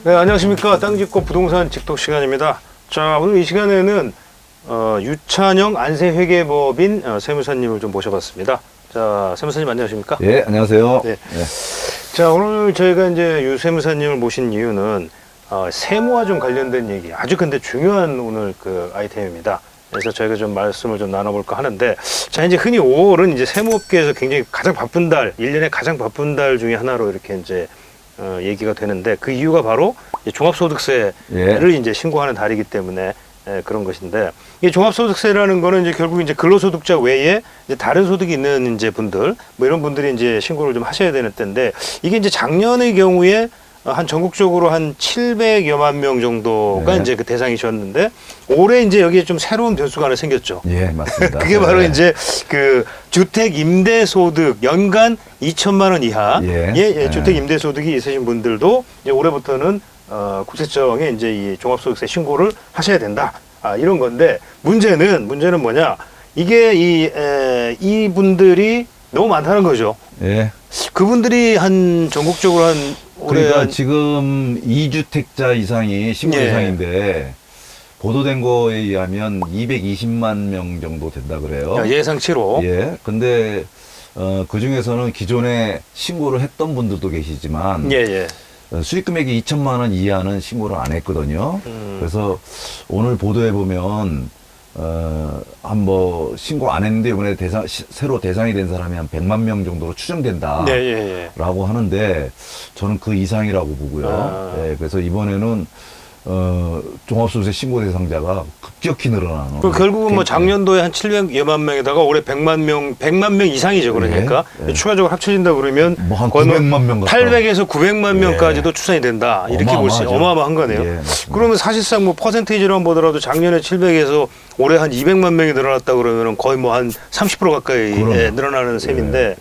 네, 안녕하십니까. 땅짓고 부동산 직독 시간입니다. 자, 오늘 이 시간에는 유찬영 안세회계법인 세무사님을 좀 모셔봤습니다. 자, 세무사님 안녕하십니까? 예, 안녕하세요. 네. 자, 오늘 저희가 이제 유 세무사님을 모신 이유는 세무와 좀 관련된 얘기, 아주 근데 중요한 오늘 그 아이템입니다. 그래서 저희가 좀 말씀을 좀 나눠볼까 하는데, 자, 이제 흔히 5월은 이제 세무업계에서 굉장히 가장 바쁜 달, 1년에 가장 바쁜 달 중에 하나로 이렇게 이제 얘기가 되는데, 그 이유가 바로 종합소득세를 이제 신고하는 달이기 때문에 그런 것인데, 이 종합소득세라는 거는 이제 결국 이제 근로소득자 외에 이제 다른 소득이 있는 이제 분들, 뭐 이런 분들이 이제 신고를 좀 하셔야 되는 때인데, 이게 이제 작년의 경우에 한 전국적으로 한 700여만 명 정도가 이제 그 대상이셨는데, 올해 이제 여기에 좀 새로운 변수가 하나 생겼죠. 예, 맞습니다. 그게 바로 이제 그 주택 임대 소득 연간 2천만 원 이하의 주택 임대 소득이 있으신 분들도 이제 올해부터는 국세청에 이제 이 종합소득세 신고를 하셔야 된다. 이런 건데, 문제는 뭐냐? 이게 이 분들이 너무 많다는 거죠. 예. 그분들이 한 전국적으로 한 올해 그러니까 지금 2주택자 이상이 신고 대상인데, 보도된 거에 의하면 220만 명 정도 된다 그래요. 예상치로. 예. 근데 그 중에서는 기존에 신고를 했던 분들도 계시지만, 수익 금액이 2천만 원 이하는 신고를 안 했거든요. 그래서 오늘 보도에 보면 한번 신고 안 했는데 이번에 새로 대상이 된 사람이 한 100만 명 정도로 추정된다. 라고 하는데 저는 그 이상이라고 보고요. 예, 그래서 이번에는 종합소득세 신고 대상자가 급격히 늘어나는. 결국은 뭐 작년도에 한 700여만 명에다가 올해 100만 명 이상이죠. 그러니까 추가적으로 합쳐진다 그러면 뭐 한 거의 900만 명 800에서 900만 명까지도 추산이 된다. 이렇게 볼 수 어마어마한 거네요. 그러면 사실상 뭐 퍼센테이지로 한번 보더라도 작년에 700에서 올해 한 200만 명이 늘어났다 그러면 거의 뭐 한 30% 가까이 늘어나는 셈인데,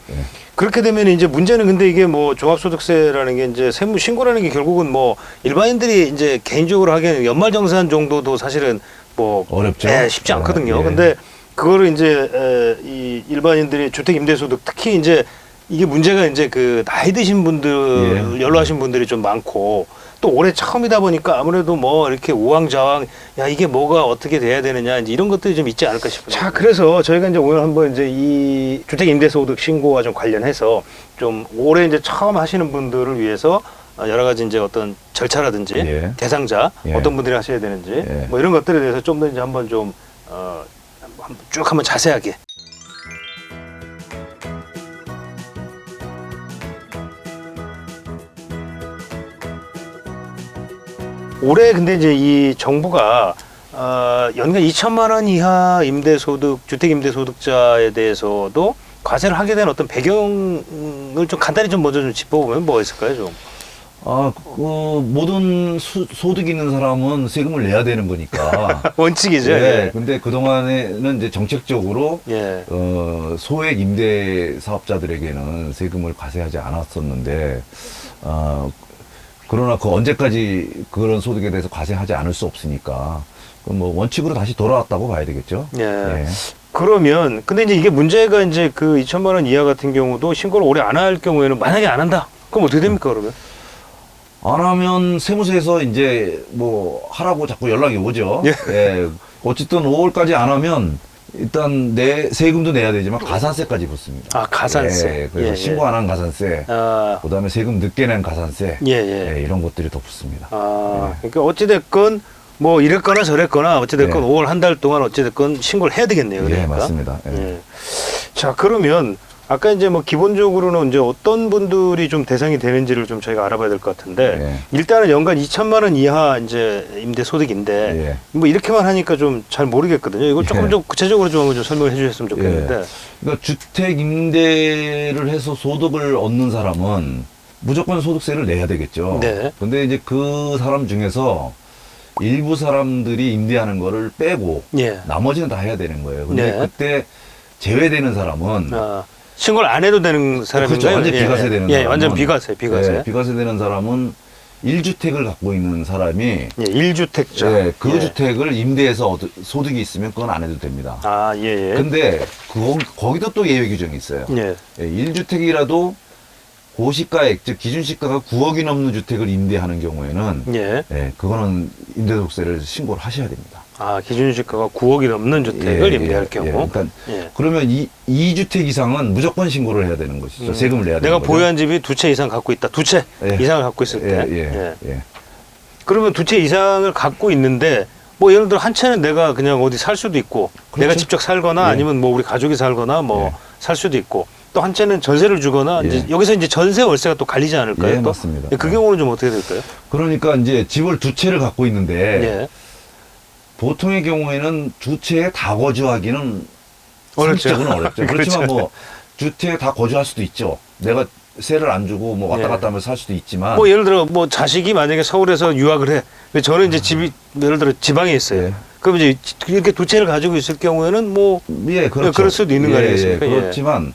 그렇게 되면 이제 문제는, 근데 이게 뭐 종합소득세라는 게 이제 세무 신고라는 게 결국은 뭐 일반인들이 이제 개인적으로 하기에는 연말정산 정도도 사실은 뭐 어렵죠. 쉽지 않거든요. 근데 그거를 이제 이 일반인들이 주택 임대소득, 특히 이제 이게 문제가 이제 그 나이 드신 분들, 연로하신 분들이 좀 많고, 또 올해 처음이다 보니까 아무래도 뭐 이렇게 우왕좌왕, 야, 이게 뭐가 어떻게 돼야 되느냐, 이제 이런 것들이 좀 있지 않을까 싶어요. 자, 그래서 저희가 이제 오늘 한번 이제 이 주택 임대소득 신고와 좀 관련해서 좀 올해 이제 처음 하시는 분들을 위해서 여러 가지 이제 어떤 절차라든지 대상자 어떤 분들이 하셔야 되는지 뭐 이런 것들에 대해서 좀 더 이제 한번 좀 쭉 한번 자세하게. 올해 근데 이제 이 정부가 연간 2천만 원 이하 임대소득, 주택 임대소득자에 대해서도 과세를 하게 된 어떤 배경을 좀 간단히 좀 먼저 좀 짚어보면 뭐가 있을까요, 좀? 모든 소득 있는 사람은 세금을 내야 되는 거니까. 원칙이죠. 근데 그동안에는 이제 정책적으로, 소액 임대 사업자들에게는 세금을 과세하지 않았었는데, 그러나 그 언제까지 그런 소득에 대해서 과세하지 않을 수 없으니까, 뭐 원칙으로 다시 돌아왔다고 봐야 되겠죠. 그러면, 근데 이제 이게 문제가 이제 그 2천만 원 이하 같은 경우도 신고를 올해 안 할 경우에는 만약에 안 한다. 그럼 어떻게 됩니까, 그러면? 안 하면 세무서에서 이제 뭐 하라고 자꾸 연락이 오죠. 어쨌든 5월까지 안 하면 일단 세금도 내야 되지만 가산세까지 붙습니다. 가산세. 그래서 신고 안 한 가산세, 그다음에 세금 늦게 낸 가산세, 이런 것들이 더 붙습니다. 그러니까 어찌됐건 뭐 이랬거나 저랬거나 어찌됐건 5월 한 달 동안 어찌됐건 신고를 해야 되겠네요. 그러니까. 맞습니다. 자, 그러면 아까 이제 뭐 기본적으로는 이제 어떤 분들이 좀 대상이 되는지를 좀 저희가 알아봐야 될 것 같은데, 일단은 연간 2천만 원 이하 이제 임대 소득인데, 뭐 이렇게만 하니까 좀 잘 모르겠거든요. 이걸 조금 좀 구체적으로 좀 설명을 해주셨으면 좋겠는데. 그러니까 주택 임대를 해서 소득을 얻는 사람은 무조건 소득세를 내야 되겠죠. 근데 이제 그 사람 중에서 일부 사람들이 임대하는 거를 빼고 나머지는 다 해야 되는 거예요. 근데 그때 제외되는 사람은 신고를 안 해도 되는 사람인가요? 그렇죠. 완전 비과세 되는 사람은. 완전 비과세. 비과세 되는 사람은 1주택을 갖고 있는 사람이 1주택자. 그 주택을 임대해서 소득이 있으면 그건 안 해도 됩니다. 근데 거기도 또 예외 규정이 있어요. 1주택이라도 고시가액, 즉 기준시가가 9억이 넘는 주택을 임대하는 경우에는 예. 예, 그거는 임대소득세를 신고를 하셔야 됩니다. 아, 기준시가가 9억이 넘는 주택을 임대할 경우. 그러니까 예. 그러면 2주택 이상은 무조건 신고를 해야 되는 것이죠. 세금을 내야 되는 내가 거죠. 보유한 집이 2채 이상 갖고 있다. 2채 예. 이상을 갖고 있을 때. 예. 그러면 2채 이상을 갖고 있는데 뭐 예를 들어 한 채는 내가 그냥 어디 살 수도 있고 그렇죠. 내가 직접 살거나 예. 아니면 뭐 우리 가족이 살거나 뭐 예. 살 수도 있고 또 한 채는 전세를 주거나 예. 이제 여기서 이제 전세 월세가 또 갈리지 않을까요? 예, 또? 맞습니다. 예, 그 경우는 좀 어떻게 될까요? 그러니까 이제 집을 2채를 갖고 있는데 예. 보통의 경우에는 2채에 다 거주하기는 어렵죠. 상식적으로 어렵죠. 그렇죠. 그렇지만 뭐 2채에 다 거주할 수도 있죠. 내가 세를 안 주고 뭐 왔다 예. 갔다 하면서 살 수도 있지만 뭐 예를 들어 뭐 자식이 만약에 서울에서 유학을 해. 근데 저는 이제 집이 예를 들어 지방에 있어요. 예. 그럼 이제 이렇게 2채를 가지고 있을 경우에는 뭐 예, 그렇죠. 그럴 수도 있는 거 아니겠습니까? 예. 그렇지만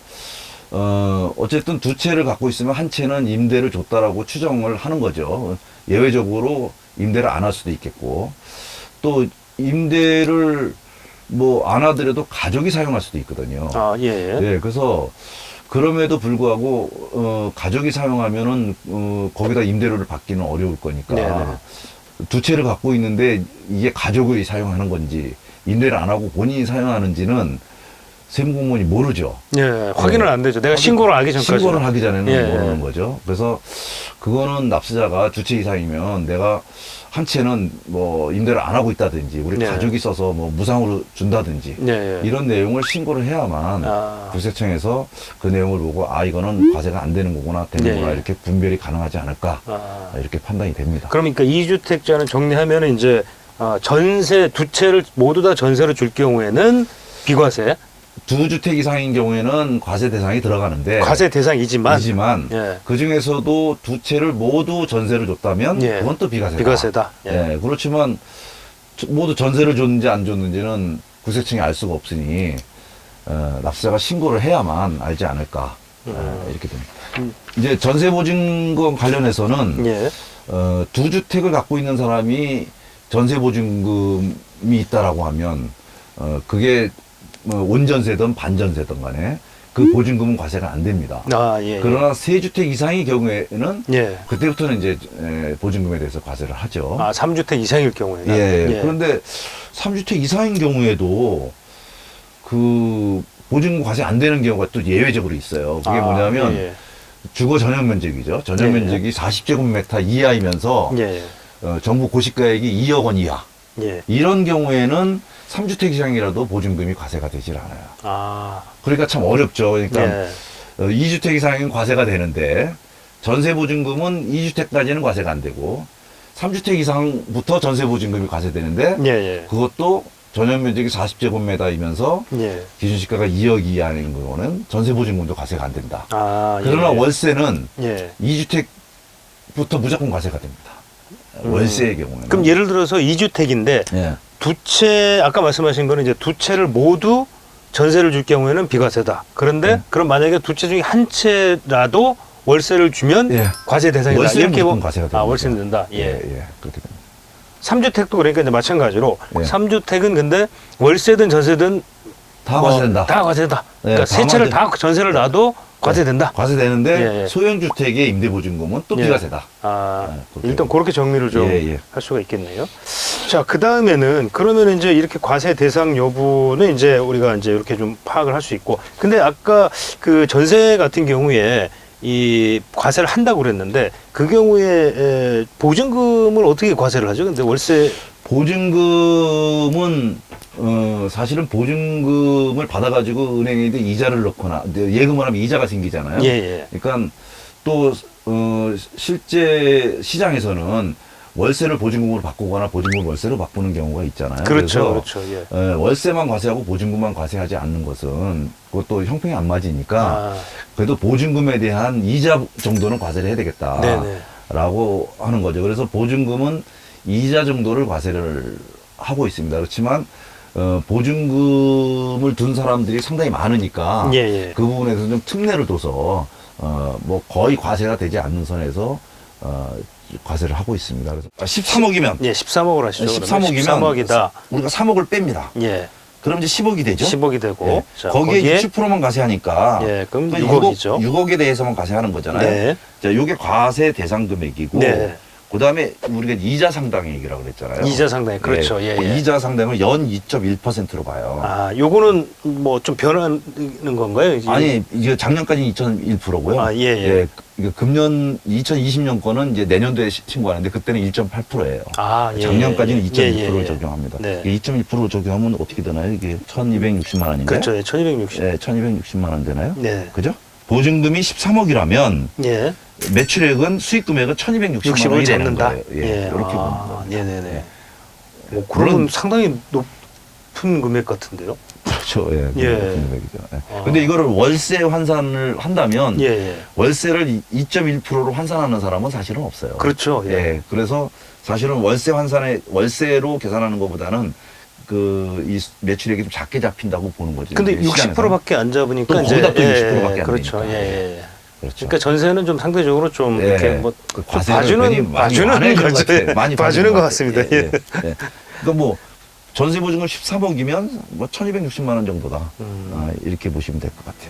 어쨌든 2채를 갖고 있으면 한 채는 임대를 줬다라고 추정을 하는 거죠. 예외적으로 임대를 안 할 수도 있겠고 또 임대를 뭐 안 하더라도 가족이 사용할 수도 있거든요. 아, 예. 예, 그래서 그럼에도 불구하고 가족이 사용하면은 거기다 임대료를 받기는 어려울 거니까 네네. 2채를 갖고 있는데 이게 가족이 사용하는 건지 임대를 안 하고 본인이 사용하는지는 세무공무원이 모르죠. 예, 확인은 안 되죠. 내가 신고를 하기 전까지. 신고를 하기 전에는 예. 모르는 거죠. 그래서 그거는 납세자가 2채 이상이면 내가 한 채는 뭐 임대를 안 하고 있다든지 우리 네. 가족이 써서 뭐 무상으로 준다든지 예, 예. 이런 내용을 신고를 해야만 아. 국세청에서 그 내용을 보고 아 이거는 과세가 안 되는 거구나 되는구나 네. 이렇게 분별이 가능하지 않을까 아. 이렇게 판단이 됩니다. 그러니까 2주택자는 정리하면 이제 전세 2채를 모두 다 전세로 줄 경우에는 비과세, 2주택 이상인 경우에는 과세 대상이 들어가는데 과세 대상이지만 예. 그 중에서도 2채를 모두 전세를 줬다면 예. 그건 또 비과세다. 비과세다. 예. 예. 그렇지만 모두 전세를 줬는지 안 줬는지는 국세청이 알 수가 없으니 납세자가 신고를 해야만 알지 않을까 이렇게 됩니다. 이제 전세보증금 관련해서는 예. 2주택을 갖고 있는 사람이 전세보증금이 있다라고 하면 그게 뭐 온전세든 반전세든 간에 그 보증금은 과세가 안 됩니다. 아, 예. 그러나 3주택 이상의 경우에는 예. 그때부터는 이제 보증금에 대해서 과세를 하죠. 아, 3주택 이상일 경우에는. 예. 그런데 3주택 이상인 경우에도 그 보증금 과세 안 되는 경우가 또 예외적으로 있어요. 그게 뭐냐면 예. 주거 전용 면적이죠. 전용 예. 면적이 40제곱미터 이하이면서 예. 정부 고시가액이 2억 원 이하. 예. 이런 경우에는 3주택 이상이라도 보증금이 과세가 되질 않아요. 아. 그러니까 참 어렵죠. 그러니까 예. 2주택 이상은 과세가 되는데 전세 보증금은 2주택까지는 과세가 안 되고 3주택 이상부터 전세 보증금이 과세되는데 예. 예. 그것도 전용 면적이 40제곱미터이면서 예. 기준시가가 2억 이하인 경우는 전세 보증금도 과세가 안 된다. 아, 그러나 예. 월세는 예. 2주택부터 무조건 과세가 됩니다. 월세의 경우는. 그럼 예를 들어서 2주택인데 예. 2채 아까 말씀하신 거는 이제 2채를 모두 전세를 줄 경우에는 비과세다. 그런데 그럼 만약에 2채 중에 한 채라도 월세를 주면 예. 과세 대상이다. 월세는 이렇게 무조건 과세가 됩니다. 월세는 된다. 예. 그렇게 됩니다. 3주택도 그러니까 이제 마찬가지로 예. 3주택은 근데 월세든 전세든 다 뭐 과세된다. 다 과세다. 그러니까 예, 세 채를 다만 다 전세를 놔도 과세된다. 과세되는데 예, 예. 소형주택의 임대보증금은 또 예. 비과세다. 아, 그렇게 일단 그렇게 정리를 좀 할 예. 수가 있겠네요. 자, 그 다음에는 그러면 이제 이렇게 과세 대상 여부는 이제 우리가 이제 이렇게 좀 파악을 할 수 있고, 근데 아까 그 전세 같은 경우에 이 과세를 한다고 그랬는데 그 경우에 보증금을 어떻게 과세를 하죠? 근데 월세 보증금은 사실은 보증금을 받아가지고 은행에 이자를 넣거나 예금을 하면 이자가 생기잖아요. 예. 그러니까 또 실제 시장에서는 월세를 보증금으로 바꾸거나 보증금을 월세로 바꾸는 경우가 있잖아요. 그렇죠, 그래서 그렇죠. 예. 월세만 과세하고 보증금만 과세하지 않는 것은 그것도 형평이 안 맞으니까 아, 그래도 보증금에 대한 이자 정도는 과세를 해야 되겠다. 네네. 라고 하는 거죠. 그래서 보증금은 이자 정도를 과세를 하고 있습니다. 그렇지만 보증금을 둔 사람들이 상당히 많으니까 예. 그 부분에서 좀 특례를 둬서 뭐 거의 과세가 되지 않는 선에서 과세를 하고 있습니다. 그래서 13억이면 예, 13억을 하시죠. 13억이면 13억이다. 우리가 3억을 뺍니다. 예. 그럼 이제 10억이 되죠. 10억이 되고 예. 자, 거기에 60%만 과세하니까 예, 그럼 또 6억이죠. 6억에 대해서만 과세하는 거잖아요. 네. 자, 요게 과세 대상 금액이고 네. 그다음에 우리가 이자 상당액이라고 그랬잖아요. 이자 상당액 그렇죠. 예, 그 예. 이자 상당을 연 2.1%로 봐요. 아, 요거는 뭐 좀 변하는 건가요? 이제? 아니, 이게 작년까지는 2.1%고요. 아, 예, 예. 이게 금년 2020년 거는 이제 내년도에 신고하는데 그때는 1.8%예요. 아, 예, 작년까지는 예, 2.1%를 예, 예. 적용합니다. 네. 2.1% 적용하면 어떻게 되나요? 이게 1,260만 원인가요? 그렇죠. 예, 1260. 네, 1,260만 원 되나요? 네. 그죠? 보증금이 13억이라면 예. 매출액은 수익 금액은 1,260만 60을 원이 되는 잡는다. 거예요. 예, 이렇게 보는 거예요. 네네네. 예. 뭐 그러면 물론- 상당히 높은 금액 같은데요? 그렇죠. 예. 예. 높은 금액이죠. 예. 아. 근데 이거를 월세 환산을 한다면 예, 예. 월세를 2.1%로 환산하는 사람은 사실은 없어요. 그렇죠. 예. 예. 그래서 사실은 월세로 계산하는 것보다는 이 매출액이 좀 작게 잡힌다고 보는 거죠. 근데 이제 시장에서. 60%밖에 안 잡으니까 또 거기다 또 60%밖에 안 그렇죠. 되니까. 예, 예. 그렇죠. 그러니까 전세는 좀 상대적으로 좀 예. 이렇게 뭐 그 좀 과세를 괜히 많이 봐주는 많이 거죠. 같아요. 많이 봐주는 것 같아요. 같습니다. 예, 예. 예. 그러니까 뭐 전세 보증금 13억이면 뭐 1,260만 원 정도다. 이렇게 보시면 될 것 같아요.